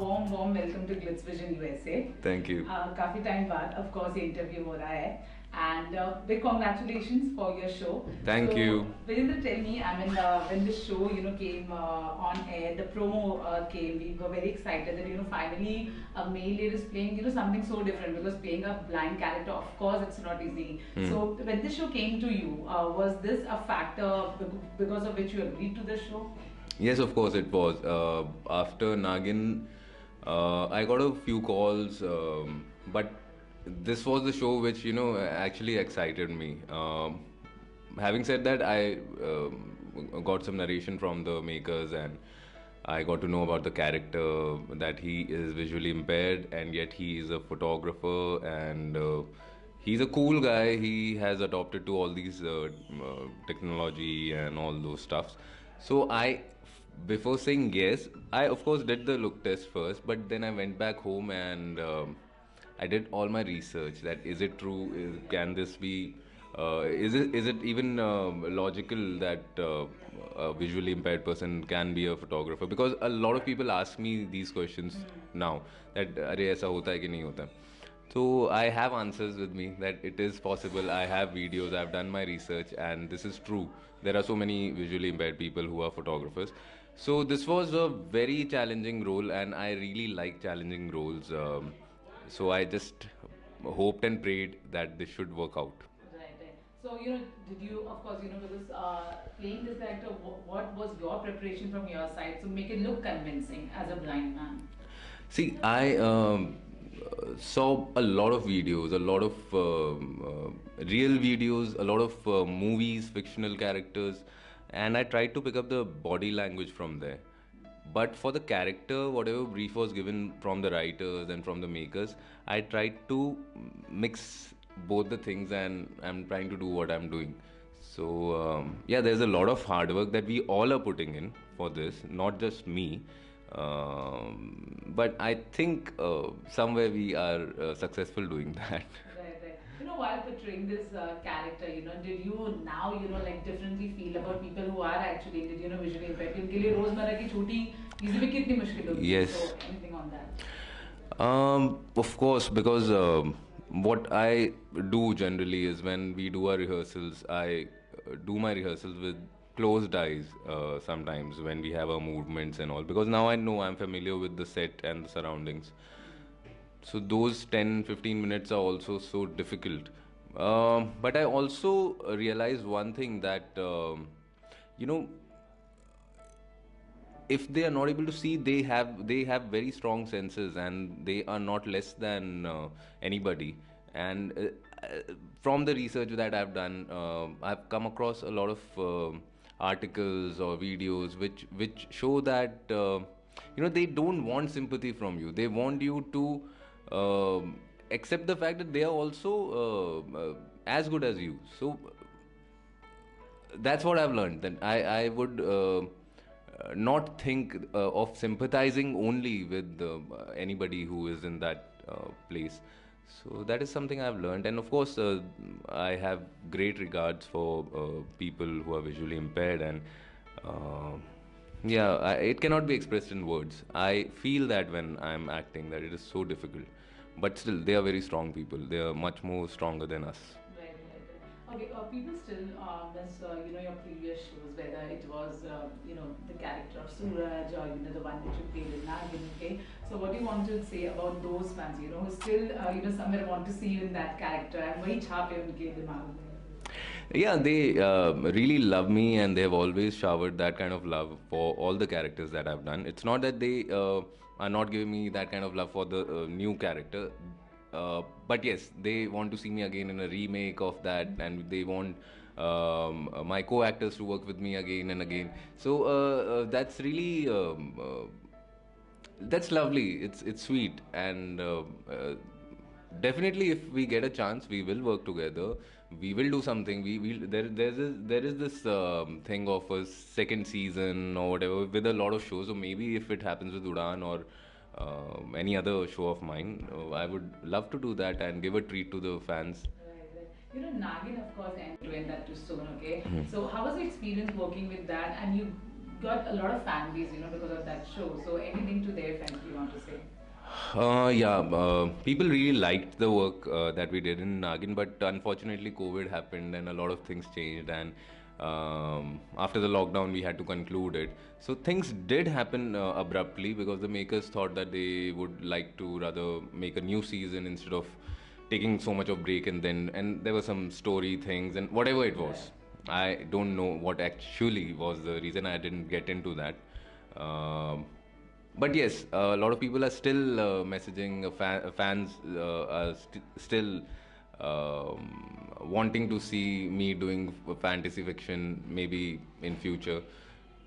warm welcome to Glitz Vision USA. Thank you. काफी time बाद of course ये interview हो रहा है and big congratulations for your show. Thank you. Virendra, tell me, I mean, when the show came on air, the promo came, we were very excited that finally a male lead is playing something so different, because playing a blind character, of course, it's not easy. So when the show came to you, was this a factor because of which you agreed to the show? Yes, of course it was. After Nagin, I got a few calls, but this was the show which actually excited me. Having said that, I got some narration from the makers, and I got to know about the character, that he is visually impaired and yet he is a photographer, and he's a cool guy. He has adopted to all these technology and all those stuffs. So before saying yes, I of course did the look test first, but then I went back home and I did all my research. That is it true? Can this be? Is it even logical that a visually impaired person can be a photographer? Because a lot of people ask me these questions now, that अरे ऐसा होता है कि नहीं होता? So I have answers with me that it is possible. I have videos, I've done my research, and this is true. There are so many visually impaired people who are photographers. So this was a very challenging role, and I really like challenging roles. So I just hoped and prayed that this should work out. Right. So, did you, of course, because playing this character, what was your preparation from your side to make it look convincing as a blind man? See, I saw a lot of videos, a lot of real videos, a lot of movies, fictional characters, and I tried to pick up the body language from there. But for the character, whatever brief was given from the writers and from the makers, I tried to mix both the things, and I'm trying to do what I'm doing. So yeah, there's a lot of hard work that we all are putting in for this, not just me. But I think somewhere we are successful doing that. Right. While portraying this character, did you now, like differently feel about people who are actually, visually impaired? उनके लिए रोजमर्रा की छोटी चीजें भी कितनी मुश्किल होती है? Yes. So anything on that? Of course, because what I do generally is, when we do our rehearsals, I do my rehearsals with closed eyes sometimes, when we have our movements and all, because now I know, I'm familiar with the set and the surroundings. So those 10-15 minutes are also so difficult. But I also realized one thing, that you know if they are not able to see, they have very strong senses, and they are not less than anybody. And from the research that I've done, I've come across a lot of articles or videos which show that they don't want sympathy from you. They want you to accept the fact that they are also as good as you. So that's what I've learned. That I would not think of sympathizing only with anybody who is in that place. So that is something I've learned, and of course, I have great regards for people who are visually impaired, and yeah, it cannot be expressed in words. I feel that when I'm acting, that it is so difficult, but still, they are very strong people. They are much more stronger than us. Right. Okay, people still miss, your previous shows, whether it was, the character of Suraj, or, the one that you played in Nagin, okay? So what do you want to say about those fans, who still, somewhere want to see you in that character, and वही छाप है उनके दिमाग में? Yeah, they really love me, and they have always showered that kind of love for all the characters that I've done. It's not that they are not giving me that kind of love for the new character. But yes, they want to see me again in a remake of that, and they want my co-actors to work with me again and again. So that's really that's lovely. It's sweet, and definitely, if we get a chance, we will work together. We will do something. We will there is this thing of a second season or whatever with a lot of shows. So maybe if it happens with Udan or any other show of mine, I would love to do that and give a treat to the fans. Right. Nagin, of course, end to end that too soon, okay? So how was the experience working with that? And you got a lot of fan base, because of that show. So anything to their fans you want to say? Yeah, people really liked the work that we did in Nagin, but unfortunately, COVID happened and a lot of things changed. And after the lockdown, we had to conclude it. So things did happen abruptly because the makers thought that they would like to rather make a new season instead of taking so much of break, and there were some story things and whatever it was. I don't know what actually was the reason. I didn't get into that. Um but yes, a lot of people are still messaging. Fans are still wanting to see me doing fantasy fiction, maybe in future.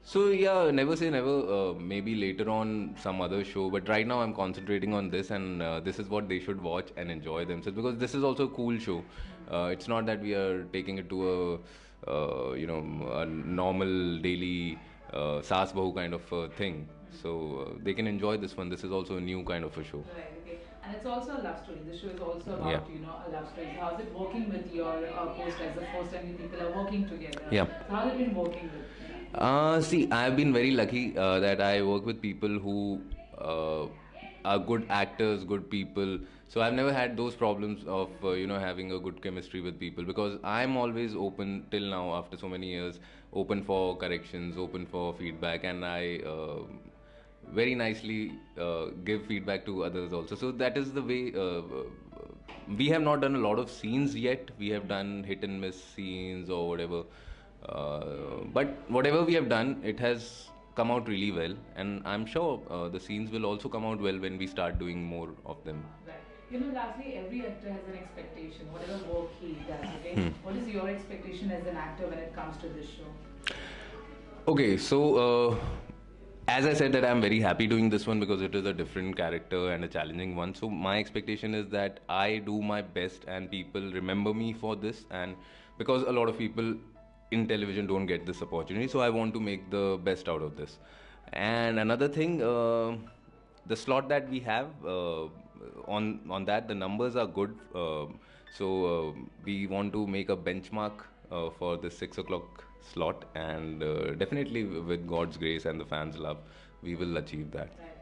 So yeah, never say never. Maybe later on some other show, but right now I'm concentrating on this, and this is what they should watch and enjoy themselves because this is also a cool show. It's not that we are taking it to a normal daily Saas Bahu kind of thing. So they can enjoy this one. This is also a new kind of a show. Right, okay. And it's also a love story. The show is also Yeah. about, a love story. So how's it working with your post as the first time you people are working together? Yeah. So how's it been working with? See, I've been very lucky that I work with people who are good actors, good people. So I've never had those problems of having a good chemistry with people because I'm always open till now after so many years, open for corrections, open for feedback, and I very nicely give feedback to others also. So that is the way. We have not done a lot of scenes yet. We have done hit and miss scenes or whatever. But whatever we have done, it has come out really well, and I'm sure the scenes will also come out well when we start doing more of them. Right. Lastly, every actor has an expectation, whatever work he does, okay? What is your expectation as an actor when it comes to this show? Okay, so as I said that I'm very happy doing this one because it is a different character and a challenging one. So my expectation is that I do my best and people remember me for this, and because a lot of people in television don't get this opportunity, so I want to make the best out of this. And another thing, the slot that we have on that, the numbers are good. So we want to make a benchmark for the 6 o'clock slot, and definitely with God's grace and the fans' love, we will achieve that. Right.